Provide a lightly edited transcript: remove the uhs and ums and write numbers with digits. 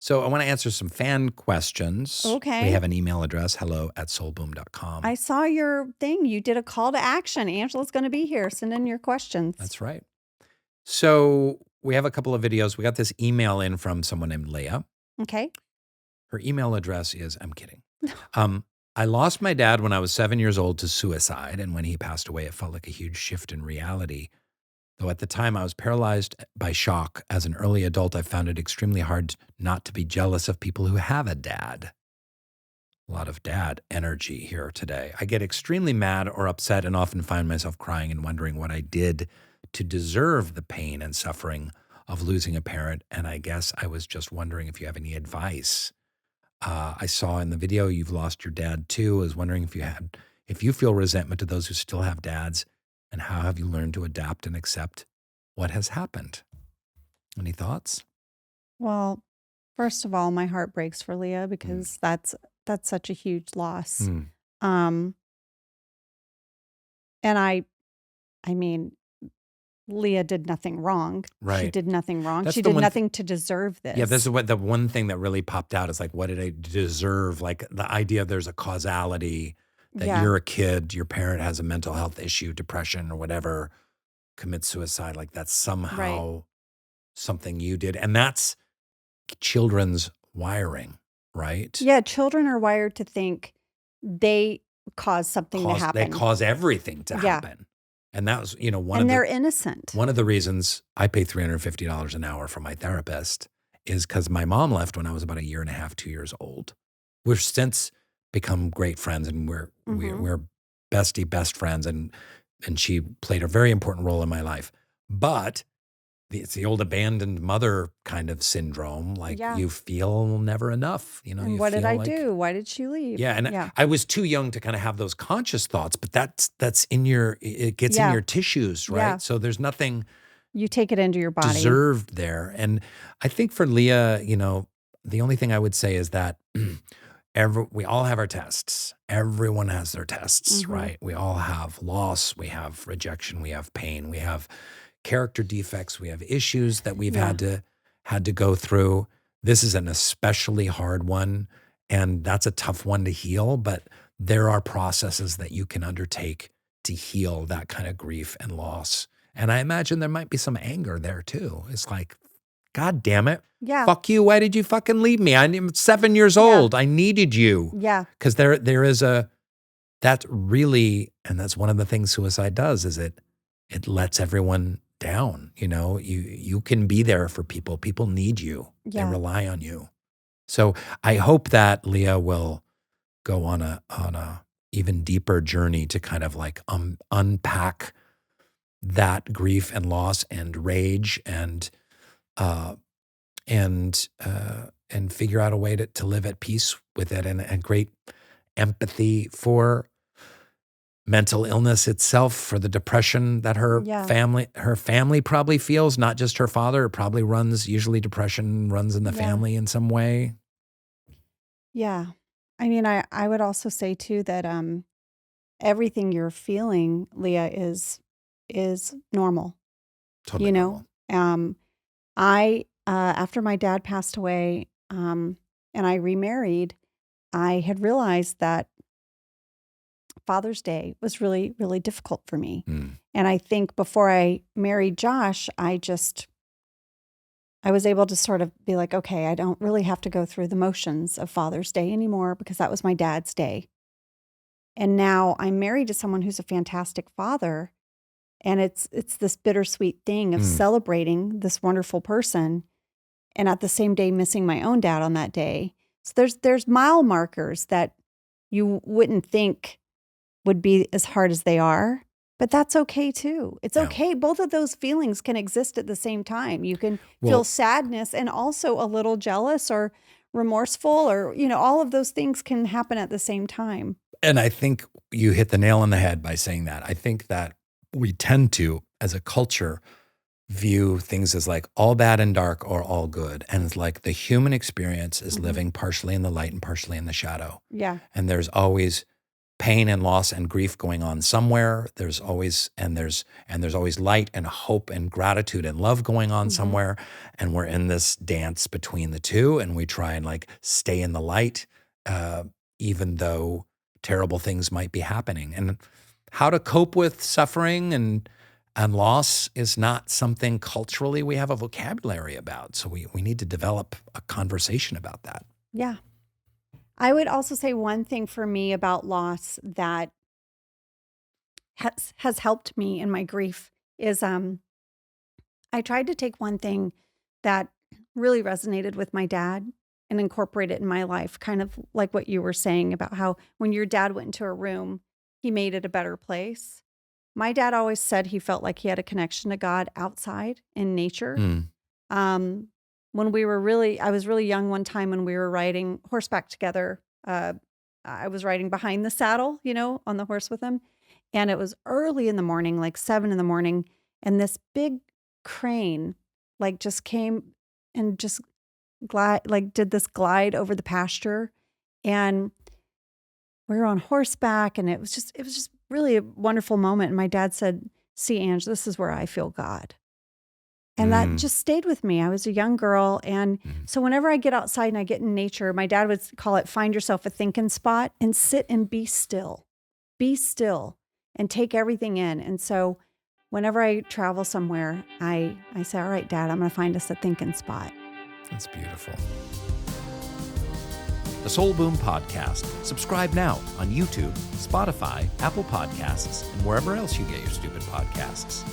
So I want to answer some fan questions. Okay. We have an email address, hello@soulboom.com. I saw your thing. You did a call to action. Angela's going to be here. Send in your questions. That's right. So we have a couple of videos. We got this email in from someone named Leah. Okay. Her email address is, I'm kidding. I lost my dad when I was 7 years old to suicide. And when he passed away, it felt like a huge shift in reality. Though at the time I was paralyzed by shock. As an early adult, I found it extremely hard not to be jealous of people who have a dad. A lot of dad energy here today. I get extremely mad or upset and often find myself crying and wondering what I did to deserve the pain and suffering of losing a parent. And I guess I was just wondering if you have any advice. I saw in the video you've lost your dad too. I was wondering if you feel resentment to those who still have dads, and how have you learned to adapt and accept what has happened? Any thoughts? Well, first of all, my heart breaks for Leah because that's such a huge loss. And I mean, Leah did nothing wrong. Right. She did nothing wrong. That's she the did one nothing to deserve this. Yeah, this is what the one thing that really popped out is like, what did I deserve? Like the idea there's a causality that Yeah. you're a kid, your parent has a mental health issue, depression or whatever, commits suicide. Like that's somehow something you did. And that's children's wiring, right? Yeah, children are wired to think they cause something to happen. They cause everything to Yeah. happen. And that was, and they're innocent. one of the reasons I pay $350 an hour for my therapist is because my mom left when I was about 1.5 years, 2 years old. We've since become great friends, and we're best friends, and she played a very important role in my life. But it's the old abandoned mother kind of syndrome. Like Yeah. you feel never enough. And you what did feel I like- do? Why did she leave? Yeah, and I was too young to kind of have those conscious thoughts, but that's in it gets in Yeah. your tissues, right? Yeah. So there's nothing You take it into your body. deserved there. And I think for Leah, the only thing I would say is that we all have our tests. Everyone has their tests, right? We all have loss, we have rejection, we have pain, we have character defects, we have issues that we've had to go through. This is an especially hard one, and that's a tough one to heal, but there are processes that you can undertake to heal that kind of grief and loss. And I imagine there might be some anger there too. It's like, God damn it. Yeah. Fuck you. Why did you fucking leave me? I'm 7 years old. I needed you. Yeah. Because there is that's really, and that's one of the things suicide does, is it lets everyone down. You can be there for people. People need you. Yeah. They rely on you. So I hope that Leah will go on a even deeper journey to kind of like unpack that grief and loss and rage and figure out a way to live at peace with it, and great empathy for mental illness itself, for the depression that her family probably feels, not just her father. It probably usually depression runs in the family in some way. Yeah. I mean, I would also say too that everything you're feeling, Leah, is normal. Totally normal. I after my dad passed away, and I remarried, I had realized that Father's Day was really, really difficult for me. And I think before I married Josh, I was able to sort of be like, okay, I don't really have to go through the motions of Father's Day anymore because that was my dad's day. And now I'm married to someone who's a fantastic father. And it's this bittersweet thing of celebrating this wonderful person, and at the same day missing my own dad on that day. So there's mile markers that you wouldn't think would be as hard as they are, but that's okay too. It's okay. Both of those feelings can exist at the same time. You can feel sadness and also a little jealous or remorseful, or all of those things can happen at the same time. And I think you hit the nail on the head by saying that. I think that we tend to, as a culture, view things as like all bad and dark or all good. And it's like the human experience is living partially in the light and partially in the shadow. Yeah. And there's always pain and loss and grief going on somewhere. There's always always light and hope and gratitude and love going on somewhere. And we're in this dance between the two, and we try and like stay in the light, even though terrible things might be happening. And how to cope with suffering and loss is not something culturally we have a vocabulary about. So we need to develop a conversation about that. Yeah. I would also say one thing for me about loss that has helped me in my grief is I tried to take one thing that really resonated with my dad and incorporate it in my life, kind of like what you were saying about how when your dad went into a room, he made it a better place. My dad always said he felt like he had a connection to God outside in nature. Um, when I was really young one time when we were riding horseback together. I was riding behind the saddle, on the horse with him. And it was early in the morning, like 7 a.m. And this big crane, like just came and just did this glide over the pasture. And we were on horseback, and it was just really a wonderful moment. And my dad said, "See, Ange, this is where I feel God." And that just stayed with me. I was a young girl. And so whenever I get outside and I get in nature, my dad would call it find yourself a thinking spot and sit and be still and take everything in. And so whenever I travel somewhere, I say, all right, Dad, I'm going to find us a thinking spot. That's beautiful. The Soul Boom Podcast. Subscribe now on YouTube, Spotify, Apple Podcasts, and wherever else you get your stupid podcasts.